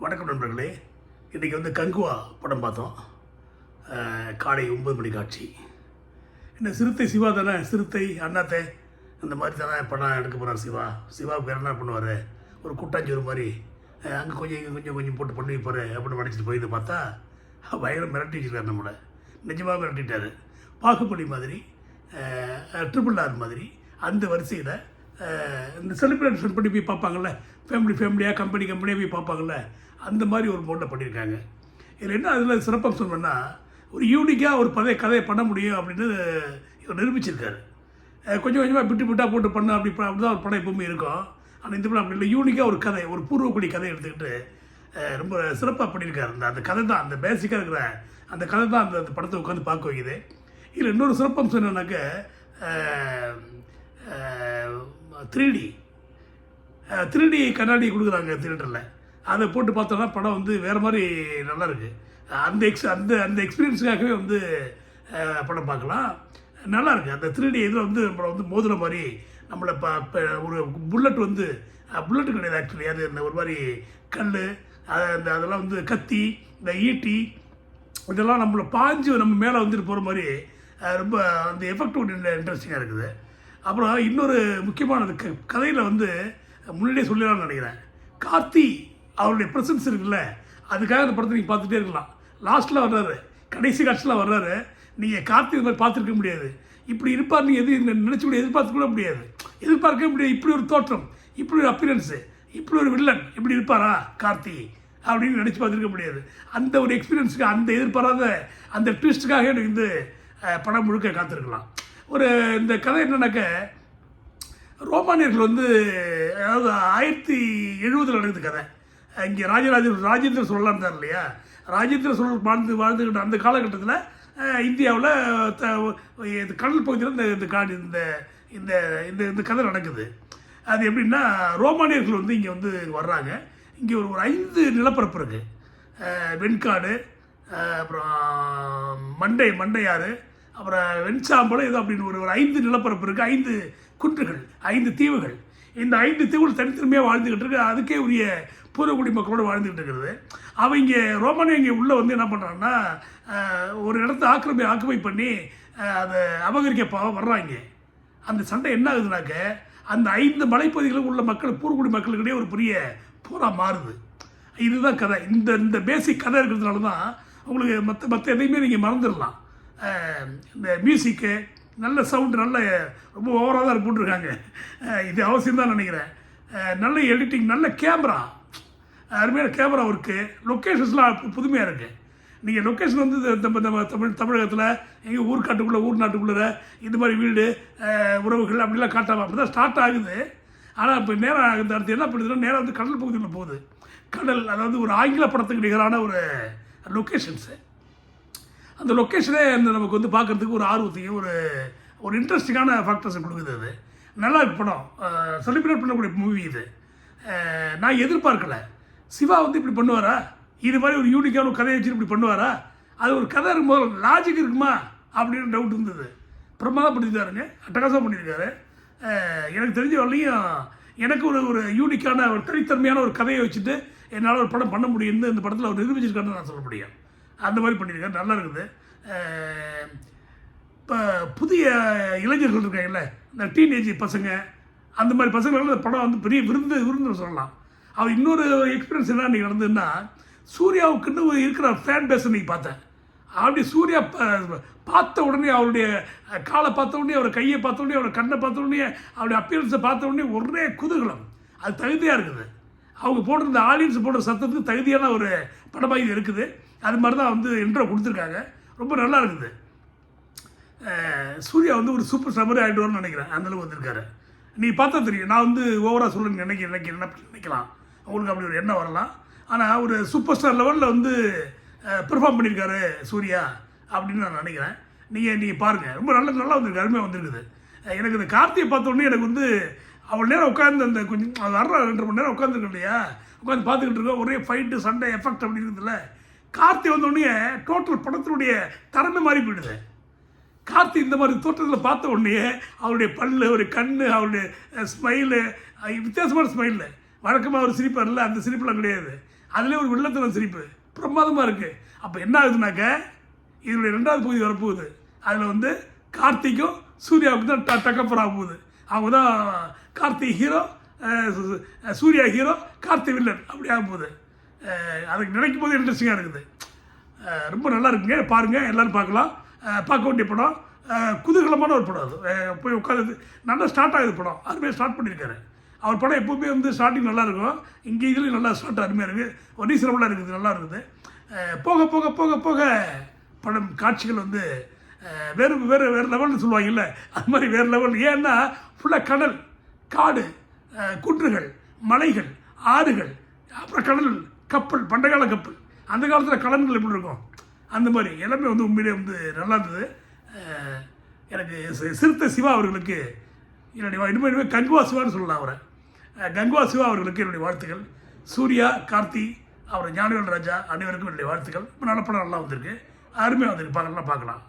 வணக்கம் நண்பர்களே. இன்றைக்கி வந்து கங்குவா படம் பார்த்தோம். காலை 9 மணி காட்சி. என்ன சிறுத்தை சிவா தானே, சிறுத்தை அண்ணாத்தை அந்த மாதிரி தானே படம் எடுக்க போகிறார் சிவா. சிவாவுக்கு வேறு என்ன பண்ணுவார், ஒரு கூட்டாஞ்சோறு மாதிரி அங்கே கொஞ்சம் இங்கே கொஞ்சம் போட்டு பண்ணி வைப்பார் அப்படின்னு நினச்சிட்டு போயிட்டு பார்த்தா பயங்கரம் மிரட்டி வச்சுருக்காரு. நம்மளை நிஜமாக மிரட்டிட்டார். பாகுபலி மாதிரி, ட்ரிபிள் ஆர் மாதிரி அந்த வரிசையில் இந்த செலிப்ரேஷன் பண்ணி போய் பார்ப்பாங்கள்ல, ஃபேமிலியாக கம்பெனியாக போய் பார்ப்பாங்கள்ல, அந்த மாதிரி ஒரு மோடில் பண்ணியிருக்காங்க. இதில் என்ன அதில் சிறப்பம்சம் சொன்னால், ஒரு யூனிக்காக ஒரு கதையை பண்ண முடியும் அப்படின்னு இவர் நிரூபிச்சிருக்காரு. கொஞ்சம் கொஞ்சமாக விட்டாக போட்டு பண்ண அப்படி தான் ஒரு படம் எப்பவுமே இருக்கும். ஆனால் இந்த படம் அப்படி இல்லை. யூனிக்காக ஒரு கதை, ஒரு பூர்வக்குடி கதையை எடுத்துக்கிட்டு ரொம்ப சிறப்பாக பண்ணியிருக்காரு. அந்த கதை தான், அந்த பேசிக்காக இருக்கிற அந்த கதை தான் அந்த படத்தை உட்காந்து பார்க்க வைக்குது. இதில் இன்னொரு சிறப்பம்சம் என்னன்னாக்க 3D கண்ணாடி கொடுக்குறாங்க தியேட்டரில். அதை போட்டு பார்த்தோன்னா படம் வந்து வேறு மாதிரி நல்லாயிருக்கு. அந்த எக்ஸ்பீரியன்ஸுக்காகவே வந்து படம் பார்க்கலாம், நல்லாயிருக்கு. அந்த 3D இதில் வந்து படம் வந்து மோதுற மாதிரி நம்மளை ஒரு புல்லட் வந்து புல்லட்டு கிடையாது ஆக்சுவலி, அது இந்த ஒரு மாதிரி கல் அதெல்லாம் வந்து கத்தி, இந்த ஈட்டி இதெல்லாம் நம்மளை பாஞ்சு நம்ம மேலே வந்துட்டு போகிற மாதிரி ரொம்ப அந்த எஃபெக்ட் இன்ட்ரெஸ்டிங்காக இருக்குது. அப்புறம் இன்னொரு முக்கியமானது கதையில் வந்து முன்னாடியே சொல்லிடலாம்னு நினைக்கிறேன். கார்த்தி அவருடைய ப்ரெசன்ஸ் இருக்குல்ல, அதுக்காக அந்த படத்தை நீங்கள் பார்த்துட்டே இருக்கலாம். லாஸ்ட்டில் வர்றாரு, கடைசி காட்சியில் வர்றாரு. நீங்கள் கார்த்தி இது மாதிரி பார்த்துருக்க முடியாது, இப்படி இருப்பார் நீங்கள் நினச்சி கூட எதிர்பார்த்து கூட முடியாது, எதிர்பார்க்கவே முடியாது. இப்படி ஒரு தோற்றம், இப்படி ஒரு அப்பியரன்ஸு, இப்படி ஒரு வில்லன் இப்படி இருப்பாரா கார்த்தி அப்படின்னு நினச்சி பார்த்துருக்க முடியாது. அந்த ஒரு எக்ஸ்பீரியன்ஸுக்கு, அந்த எதிர்பாராத அந்த ட்விஸ்ட்டுக்காக எனக்கு இந்த படம் முழுக்க காத்திருக்கலாம். இந்த கதை என்னன்னாக்க, ரோமானியர்கள் வந்து அதாவது 1070 நடக்குது கதை. இங்கே ராஜேந்திர சோழலாம் இருந்தார் இல்லையா, ராஜேந்திர சோழன் வாழ்ந்துக்கிட்ட அந்த காலகட்டத்தில் இந்தியாவில் கடல் பகுதியில் இந்த கதை நடக்குது. அது எப்படின்னா, ரோமானியர்கள் வந்து இங்கே வந்து வர்றாங்க. இங்கே ஒரு 5 நிலப்பரப்பு இருக்குது. வெண்காடு, அப்புறம் மண்டையாறு, அப்புறம் வெண்சாம்பலம், இது அப்படின்னு ஒரு 5 நிலப்பரப்பு இருக்குது. 5 குன்றுகள், 5 தீவுகள். இந்த 5 தீவுகள் தனித்தன்மையாக வாழ்ந்துக்கிட்டு இருக்கு. அதுக்கே உரிய பூர்வக்குடி மக்களோடு வாழ்ந்துக்கிட்டு இருக்கிறது. அவங்க ரோமானிய இங்கே உள்ளே வந்து என்ன பண்ணுறாங்கன்னா, ஒரு இடத்த ஆக்கிரமி பண்ணி அதை அபகரிக்க வர்றாங்க. அந்த சண்டை என்ன ஆகுதுனாக்க, அந்த 5 மலைப்பகுதிகளும் உள்ள மக்கள், பூர்வக்குடி மக்களுக்கிடையே ஒரு பெரிய போராக மாறுது. இதுதான் கதை. இந்த பேசிக் கதை இருக்கிறதுனால தான் உங்களுக்கு மற்ற எதையுமே நீங்கள் மறந்துடலாம். இந்த மியூசிக்கு நல்ல சவுண்டு, நல்ல ரொம்ப ஓவராக தான் போட்டிருக்காங்க. இது அவசியம் நினைக்கிறேன். நல்ல எடிட்டிங், நல்ல கேமரா, அருமையான கேமரா ஒர்க்கு, லொக்கேஷன்ஸ்லாம் புதுமையாக இருக்குது. நீங்கள் லொக்கேஷன் வந்து தமிழகத்தில் எங்கள் ஊர் நாட்டுக்குள்ளே இந்த மாதிரி வீடு, உறவுகள் அப்படிலாம் காட்டாமல் அப்படி தான் ஸ்டார்ட் ஆகுது. ஆனால் இப்போ நேரம் ஆகுது. அடுத்து என்ன பண்ணுதுன்னா, நேரம் வந்து கடல் பகுதியில் போகுது. கடல், அதாவது ஒரு ஆங்கில படத்துக்கு நிகரான ஒரு லொக்கேஷன்ஸு. அந்த லொக்கேஷனே நமக்கு வந்து பார்க்குறதுக்கு ஒரு ஆர்வத்தையும் ஒரு இன்ட்ரெஸ்டிங்கான ஃபேக்டர்ஸை கொடுக்குது. அது நல்லா இருக்கு படம். செலிப்ரேட் பண்ணக்கூடிய மூவி இது. நான் எதிர்பார்க்கல சிவா வந்து இப்படி பண்ணுவாரா, இது மாதிரி ஒரு யூனிக்கான ஒரு கதையை வச்சு இப்படி பண்ணுவாரா, அது ஒரு கதை இருக்கும்போது லாஜிக் இருக்குமா அப்படின்னு டவுட் இருந்தது. பிரமாதம் பண்ணியிருக்காருங்க, அட்டகாசம் பண்ணியிருக்காரு. எனக்கு தெரிஞ்ச வரலையும் எனக்கு ஒரு யூனிக்கான ஒரு தனித்தன்மையான ஒரு கதையை வச்சுட்டு என்னால் ஒரு படம் பண்ண முடியும்னு இந்த படத்தில் அவர் நிரூபிச்சிருக்காருன்னு நான் சொல்ல முடியும். அந்த மாதிரி பண்ணியிருக்காரு, நல்லா இருக்குது. இப்போ புதிய இளைஞர்கள் இருக்காங்கல்ல, இந்த டீனேஜ் பசங்க, அந்த மாதிரி பசங்களுக்கு இந்த படம் வந்து பெரிய விருந்து சொல்லலாம். அவர் இன்னொரு எக்ஸ்பீரியன்ஸ் என்ன இன்றைக்கி நடந்ததுன்னா, சூர்யாவுக்குன்னு இருக்கிற ஃபேன் பேஸ் இன்றைக்கி பார்த்தேன். அப்படி சூர்யா பார்த்த உடனே, அவருடைய காலை பார்த்த உடனே, அவரை கையை பார்த்த உடனே, அவரை கண்ணை பார்த்த உடனே, அவருடைய அப்பியரன்ஸை பார்த்த உடனே ஒரே குதூகலம். அது தகுதியாக இருக்குது. அவங்க போட்டிருந்த ஆடியன்ஸ் போடுற சத்தத்துக்கு தகுதியான ஒரு படமாக இது இருக்குது. அது மாதிரி தான் வந்து இன்ட்ரோ கொடுத்துருக்காங்க. ரொம்ப நல்லா இருக்குது. சூர்யா வந்து ஒரு சூப்பர் ஸ்டார் ஆகிடுவார்னு நினைக்கிறேன். அந்தளவுக்கு வந்திருக்காரு. நீ பார்த்தா தெரியும். நான் வந்து ஓவராக சொல்ல நினைக்கலாம், உங்களுக்கு அப்படி ஒரு எண்ணம் வரலாம். ஆனால் ஒரு சூப்பர் ஸ்டார் லெவலில் வந்து பெர்ஃபார்ம் பண்ணியிருக்காரு சூர்யா அப்படின்னு நான் நினைக்கிறேன். நீங்கள் பாருங்கள், ரொம்ப நல்லா வந்திருக்கு, அருமையாக வந்திருக்குது. எனக்கு இந்த கார்த்தியை பார்த்த உடனே எனக்கு வந்து அவ்வளோ நேரம் உட்காந்து அந்த கொஞ்சம் வர்ற 2 மணி நேரம் உட்காந்துருக்கு இல்லையா, உட்காந்து பார்த்துக்கிட்டு இருக்கோம். ஒரே ஃபைட்டு, சண்டை, எஃபெக்ட் அப்படி இருக்குதுல்ல. கார்த்தி வந்தோடனே டோட்டல் படத்தினுடைய தரமே மாறி போயிடுது. கார்த்தி இந்த மாதிரி தோற்றத்தில் பார்த்த உடனே அவருடைய பல்லு, அவருடைய கண், அவருடைய ஸ்மைலு, வித்தியாசமான ஸ்மைலு. வழக்கமாக அவர் சிரிப்பார்ல, அந்த சிரிப்பெலாம் கிடையாது. அதுலேயே ஒரு வெள்ளத்தனம் சிரிப்பு பிரமாதமாக இருக்குது. அப்போ என்ன ஆகுதுனாக்க இதனுடைய 2வது பகுதி வரப்போகுது. அதில் வந்து கார்த்திக்கும் சூர்யாவுக்கு தான் டக்கப்புற ஆகுது. அவங்க தான் Karthik hero, Suriya hero, Karthik villain அப்படி ஆகும்போது அதுக்கு நினைக்கும் போது இன்ட்ரெஸ்டிங்காக இருக்குது. ரொம்ப நல்லா இருக்குங்க, பாருங்கள், எல்லோரும் பார்க்கலாம். பார்க்க வேண்டிய படம், குதூகலமான ஒரு படம். அது போய் உட்காந்து நல்லா ஸ்டார்ட் ஆகுது படம், அருமையாக ஸ்டார்ட் பண்ணியிருக்காரு. அவர் படம் எப்போவுமே வந்து ஸ்டார்டிங் நல்லாயிருக்கும், இங்கே இதுலேயும் நல்லா ஸ்டார்ட் அருமையாக இருக்குது, ஒரு ரீசனபுளாக இருக்குது, நல்லா இருக்குது. போக போக போக போக படம் காட்சிகள் வந்து வேறு வேறு வேறு லெவல்னு சொல்லுவாங்கல்ல, அது மாதிரி வேறு லெவல். ஏன்னா ஃபுல்லாக கடல், காடு, குன்றுகள், மலைகள், ஆறுகள், அப்புறம் கடல், கப்பல், பண்டைக்கால கப்பல். அந்த காலத்தில் கடல்கள் எப்படி இருக்கும் அந்த மாதிரி எல்லாமே வந்து உண்மையிலே வந்து நல்லா இருந்தது. எனக்கு சிறுத்தை சிவா அவர்களுக்கு என்னுடைய இனிமேல் கங்குவா சிவான்னு சொல்லலாம் அவரை. கங்குவா சிவா அவர்களுக்கு என்னுடைய வாழ்த்துக்கள். சூர்யா, கார்த்தி, அவர் ஞானவேல் ராஜா அனைவருக்கும் என்னுடைய வாழ்த்துக்கள். நல்ல படம் நல்லா வந்திருக்கு, அருமையாக வந்திருக்கு, பார்க்கலாம்.